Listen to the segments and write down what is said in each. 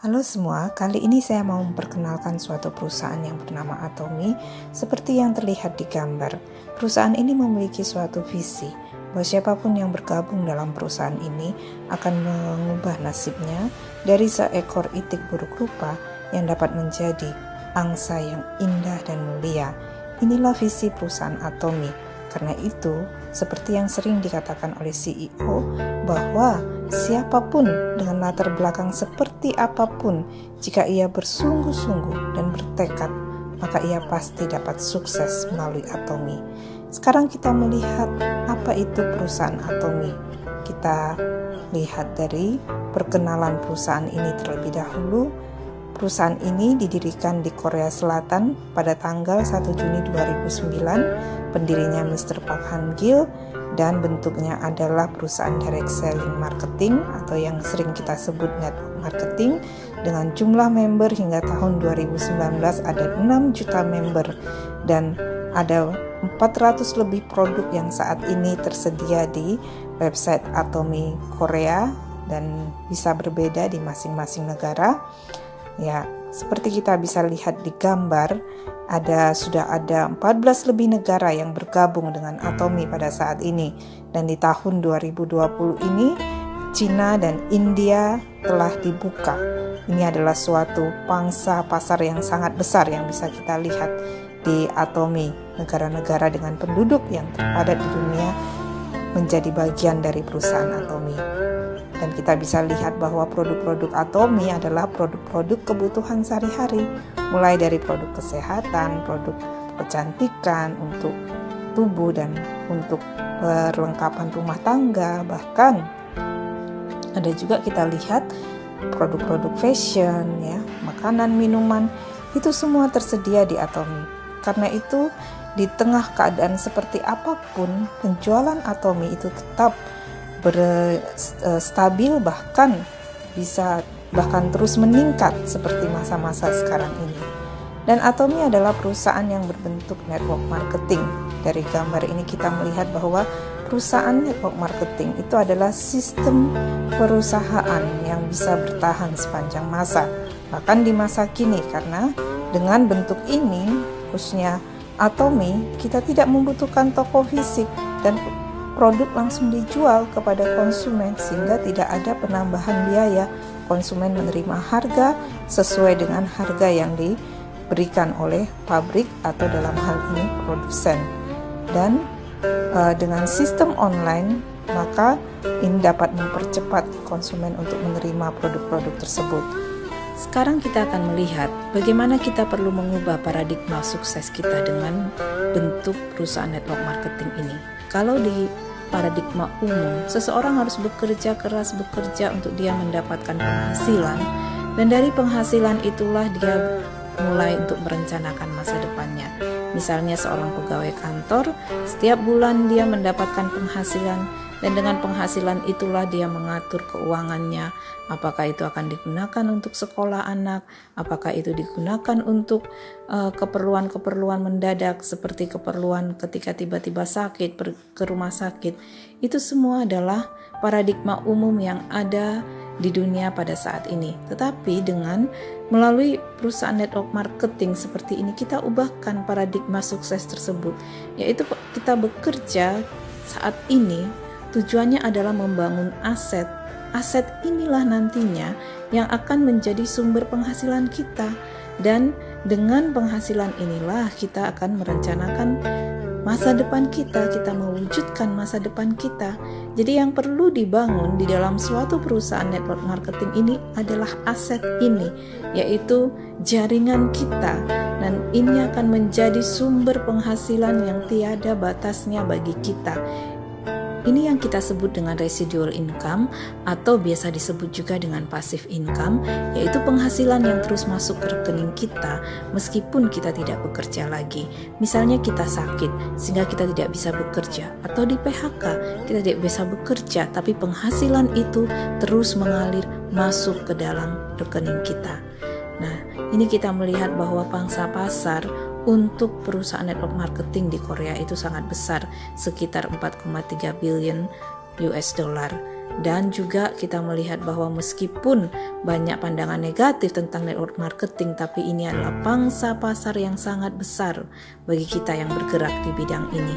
Halo semua, kali ini saya mau memperkenalkan suatu perusahaan yang bernama Atomy. Seperti yang terlihat di gambar, perusahaan ini memiliki suatu visi bahwa siapapun yang bergabung dalam perusahaan ini akan mengubah nasibnya dari seekor itik buruk rupa yang dapat menjadi angsa yang indah dan mulia. Inilah visi perusahaan Atomy. Karena itu, seperti yang sering dikatakan oleh CEO, bahwa siapapun dengan latar belakang seperti apapun, jika ia bersungguh-sungguh dan bertekad, maka ia pasti dapat sukses melalui Atomy. Sekarang kita melihat apa itu perusahaan Atomy. Kita lihat dari perkenalan perusahaan ini terlebih dahulu. Perusahaan ini didirikan di Korea Selatan pada tanggal 1 Juni 2009. Pendirinya Mr. Park Han-gil dan bentuknya adalah perusahaan direct selling marketing atau yang sering kita sebut network marketing. Dengan jumlah member hingga tahun 2019 ada 6 juta member dan ada 400 lebih produk yang saat ini tersedia di website Atomy Korea dan bisa berbeda di masing-masing negara. Ya, seperti kita bisa lihat di gambar, sudah ada 14 lebih negara yang bergabung dengan Atomy pada saat ini. Dan di tahun 2020 ini, Cina dan India telah dibuka. Ini adalah suatu pangsa pasar yang sangat besar yang bisa kita lihat di Atomy. Negara-negara dengan penduduk yang terpadat di dunia menjadi bagian dari perusahaan Atomy. Dan kita bisa lihat bahwa produk-produk Atomy adalah produk-produk kebutuhan sehari-hari, mulai dari produk kesehatan, produk kecantikan untuk tubuh dan untuk perlengkapan rumah tangga, bahkan ada juga kita lihat produk-produk fashion, ya, makanan, minuman, itu semua tersedia di Atomy. Karena itu di tengah keadaan seperti apapun, penjualan Atomy itu tetap stabil, bahkan terus meningkat seperti masa-masa sekarang ini. Dan Atomy adalah perusahaan yang berbentuk network marketing. Dari gambar ini kita melihat bahwa perusahaan network marketing itu adalah sistem perusahaan yang bisa bertahan sepanjang masa, bahkan di masa kini, karena dengan bentuk ini, khususnya Atomy, kita tidak membutuhkan toko fisik dan produk langsung dijual kepada konsumen sehingga tidak ada penambahan biaya. Konsumen menerima harga sesuai dengan harga yang diberikan oleh pabrik atau dalam hal ini produsen. Dan dengan sistem online, maka ini dapat mempercepat konsumen untuk menerima produk-produk tersebut. Sekarang kita akan melihat bagaimana kita perlu mengubah paradigma sukses kita dengan bentuk perusahaan network marketing ini. Kalau di paradigma umum, seseorang harus bekerja keras untuk dia mendapatkan penghasilan, dan dari penghasilan itulah dia mulai untuk merencanakan masa depannya. Misalnya seorang pegawai kantor, setiap bulan dia mendapatkan penghasilan, dan dengan penghasilan itulah dia mengatur keuangannya, apakah itu akan digunakan untuk sekolah anak, apakah itu digunakan untuk keperluan-keperluan mendadak seperti keperluan ketika tiba-tiba sakit, ke rumah sakit. Itu semua adalah paradigma umum yang ada di dunia pada saat ini. Tetapi dengan melalui perusahaan network marketing seperti ini, kita ubahkan paradigma sukses tersebut, yaitu kita bekerja saat ini. Tujuannya adalah membangun aset. Aset inilah nantinya yang akan menjadi sumber penghasilan kita. Dan dengan penghasilan inilah kita akan merencanakan masa depan kita mewujudkan masa depan kita. Jadi yang perlu dibangun di dalam suatu perusahaan network marketing ini adalah aset ini, yaitu jaringan kita. Dan ini akan menjadi sumber penghasilan yang tiada batasnya bagi kita. Ini yang kita sebut dengan residual income atau biasa disebut juga dengan passive income, yaitu penghasilan yang terus masuk ke rekening kita meskipun kita tidak bekerja lagi. Misalnya kita sakit sehingga kita tidak bisa bekerja, atau di PHK kita tidak bisa bekerja, tapi penghasilan itu terus mengalir masuk ke dalam rekening kita. Nah, ini kita melihat bahwa pangsa pasar untuk perusahaan network marketing di Korea itu sangat besar, sekitar 4,3 billion US dollar. Dan juga kita melihat bahwa meskipun banyak pandangan negatif tentang network marketing, tapi ini adalah pangsa pasar yang sangat besar bagi kita yang bergerak di bidang ini.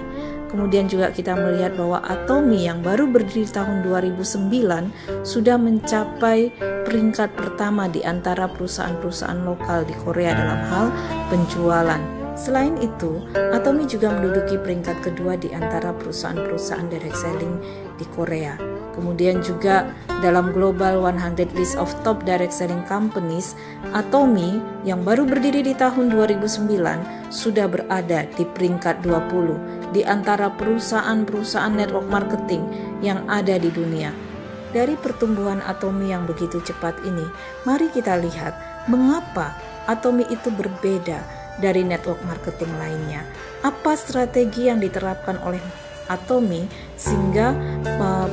Kemudian juga kita melihat bahwa Atomy yang baru berdiri tahun 2009 sudah mencapai peringkat pertama di antara perusahaan-perusahaan lokal di Korea dalam hal penjualan. Selain itu, Atomy juga menduduki peringkat kedua di antara perusahaan-perusahaan direct selling di Korea. Kemudian juga dalam Global 100 List of Top Direct Selling Companies, Atomy yang baru berdiri di tahun 2009 sudah berada di peringkat 20 di antara perusahaan-perusahaan network marketing yang ada di dunia. Dari pertumbuhan Atomy yang begitu cepat ini, mari kita lihat mengapa Atomy itu berbeda dari network marketing lainnya. Apa strategi yang diterapkan oleh Atomy sehingga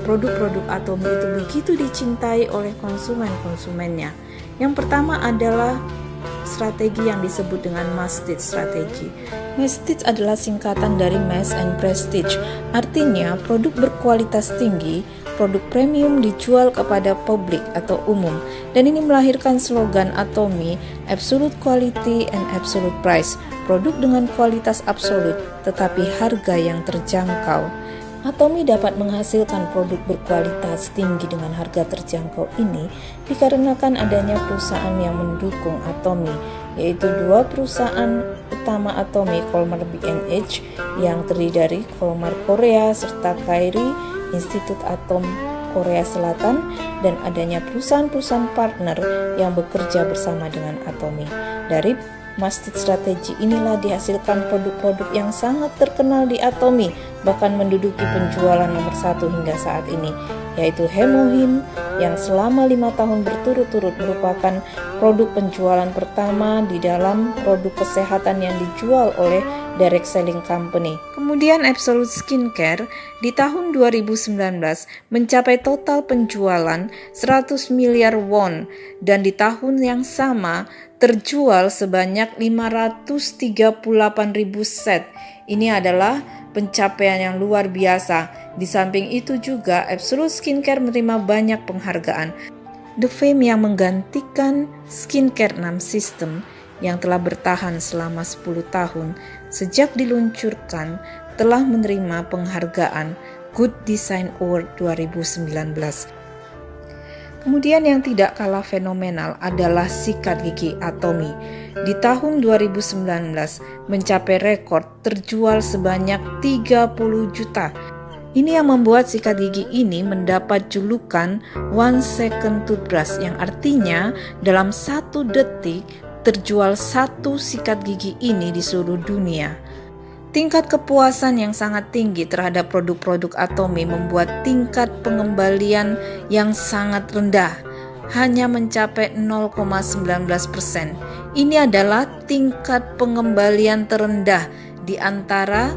produk-produk Atomy itu begitu dicintai oleh konsumennya. Yang pertama adalah strategi yang disebut dengan Mastic Strategy. Mastic adalah singkatan dari Mass and Prestige. Artinya produk berkualitas tinggi, produk premium dijual kepada publik atau umum. Dan ini melahirkan slogan Atomy, Absolute Quality and Absolute Price. Produk dengan kualitas absolut tetapi harga yang terjangkau. Atomy dapat menghasilkan produk berkualitas tinggi dengan harga terjangkau ini dikarenakan adanya perusahaan yang mendukung Atomy, yaitu dua perusahaan utama Atomy, Kolmar B&H yang terdiri dari Kolmar Korea serta Kairi Institut Atom Korea Selatan, dan adanya perusahaan-perusahaan partner yang bekerja bersama dengan Atomy. Dari Mastic Strategy inilah dihasilkan produk-produk yang sangat terkenal di Atomy, bahkan menduduki penjualan nomor 1 hingga saat ini, yaitu Hemohim yang selama 5 tahun berturut-turut merupakan produk penjualan pertama di dalam produk kesehatan yang dijual oleh direct selling company. Kemudian Absolute Skincare di tahun 2019 mencapai total penjualan 100 miliar won, dan di tahun yang sama terjual sebanyak 538.000 set. Ini adalah pencapaian yang luar biasa. Di samping itu juga Absolute Skincare menerima banyak penghargaan. The Fame yang menggantikan Skincare 6 System yang telah bertahan selama 10 tahun sejak diluncurkan telah menerima penghargaan Good Design Award 2019. Kemudian yang tidak kalah fenomenal adalah sikat gigi Atomy. Di tahun 2019 mencapai rekor terjual sebanyak 30 juta. Ini yang membuat sikat gigi ini mendapat julukan One Second Toothbrush, yang artinya dalam 1 detik terjual 1 sikat gigi ini di seluruh dunia. Tingkat kepuasan yang sangat tinggi terhadap produk-produk Atomy membuat tingkat pengembalian yang sangat rendah, hanya mencapai 0,19%. Ini adalah tingkat pengembalian terendah di antara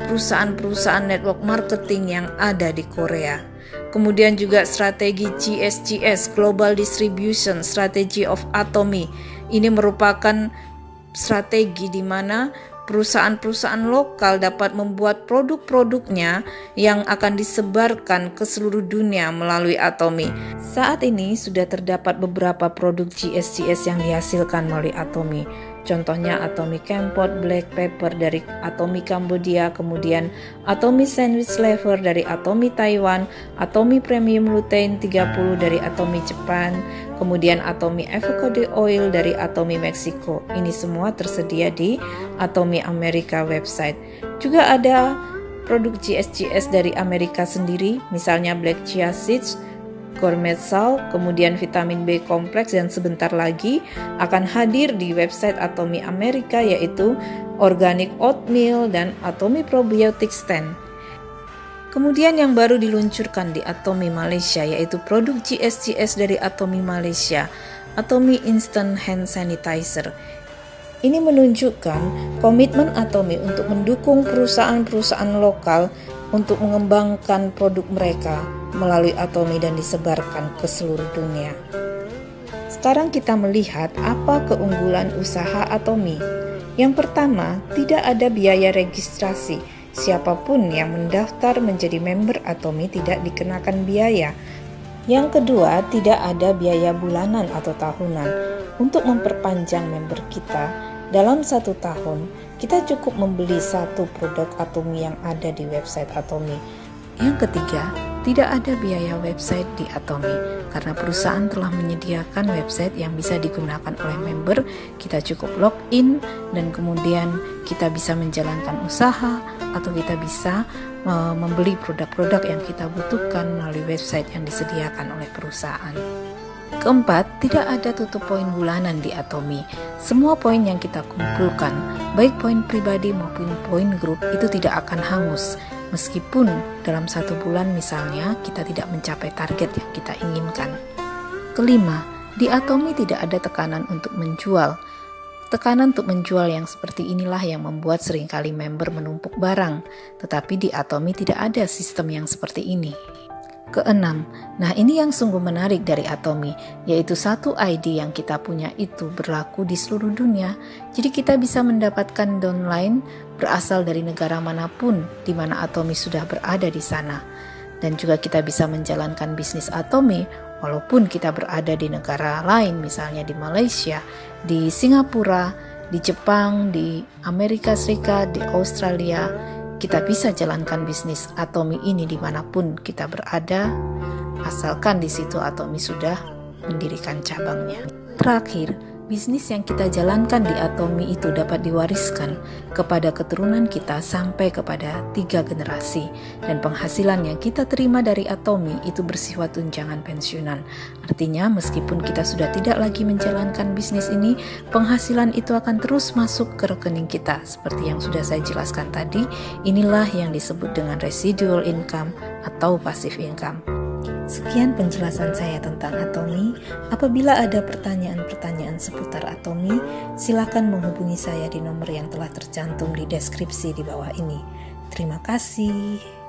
perusahaan-perusahaan network marketing yang ada di Korea. Kemudian juga strategi GSGS, Global Distribution Strategy of Atomy. Ini merupakan strategi di mana perusahaan-perusahaan lokal dapat membuat produk-produknya yang akan disebarkan ke seluruh dunia melalui Atomy. Saat ini sudah terdapat beberapa produk GSGS yang dihasilkan melalui Atomy. Contohnya Atomy Campot Black Pepper dari Atomy Cambodia, kemudian Atomy Sandwich Flavor dari Atomy Taiwan, Atomy Premium Lutein 30 dari Atomy Jepang, kemudian Atomy Avocado Oil dari Atomy Meksiko. Ini semua tersedia di Atomy Amerika website. Juga ada produk GSGS dari Amerika sendiri, misalnya Black Chia Seeds, Gourmet Salt, kemudian vitamin B kompleks, dan sebentar lagi akan hadir di website Atomy Amerika, yaitu Organic Oatmeal dan Atomy Probiotic Stand. Kemudian yang baru diluncurkan di Atomy Malaysia yaitu produk GSGS dari Atomy Malaysia, Atomy Instant Hand Sanitizer. Ini menunjukkan komitmen Atomy untuk mendukung perusahaan-perusahaan lokal untuk mengembangkan produk mereka melalui Atomy dan disebarkan ke seluruh dunia. Sekarang kita melihat apa keunggulan usaha Atomy. Yang pertama, tidak ada biaya registrasi. siapapun yang mendaftar menjadi member Atomi tidak dikenakan biaya. Yang kedua, tidak ada biaya bulanan atau tahunan. Untuk memperpanjang member kita, dalam 1 tahun, kita cukup membeli 1 produk Atomi yang ada di website Atomi. Yang ketiga, tidak ada biaya website di Atomi. Karena perusahaan telah menyediakan website yang bisa digunakan oleh member, kita cukup login dan kemudian kita bisa menjalankan usaha atau kita bisa membeli produk-produk yang kita butuhkan melalui website yang disediakan oleh perusahaan. Keempat, tidak ada tutup poin bulanan di Atomi. Semua poin yang kita kumpulkan, baik poin pribadi maupun poin grup, itu tidak akan hangus. Meskipun dalam 1 bulan misalnya kita tidak mencapai target yang kita inginkan. Kelima, di Atomi tidak ada tekanan untuk menjual. Tekanan untuk menjual yang seperti inilah yang membuat seringkali member menumpuk barang, tetapi di Atomi tidak ada sistem yang seperti ini. Keenam, nah ini yang sungguh menarik dari Atomi, yaitu 1 ID yang kita punya itu berlaku di seluruh dunia. Jadi kita bisa mendapatkan downline berasal dari negara manapun di mana Atomi sudah berada di sana. Dan juga kita bisa menjalankan bisnis Atomi walaupun kita berada di negara lain, misalnya di Malaysia, di Singapura, di Jepang, di Amerika Serikat, di Australia. Kita bisa jalankan bisnis Atomi ini dimanapun kita berada, asalkan di situ Atomi sudah mendirikan cabangnya. Terakhir, bisnis yang kita jalankan di Atomi itu dapat diwariskan kepada keturunan kita sampai kepada 3 generasi. Dan penghasilan yang kita terima dari Atomi itu bersifat tunjangan pensiunan. Artinya meskipun kita sudah tidak lagi menjalankan bisnis ini, penghasilan itu akan terus masuk ke rekening kita. Seperti yang sudah saya jelaskan tadi, inilah yang disebut dengan residual income atau passive income. Sekian penjelasan saya tentang Atomi. Apabila ada pertanyaan-pertanyaan seputar Atomi, silakan menghubungi saya di nomor yang telah tercantum di deskripsi di bawah ini. Terima kasih.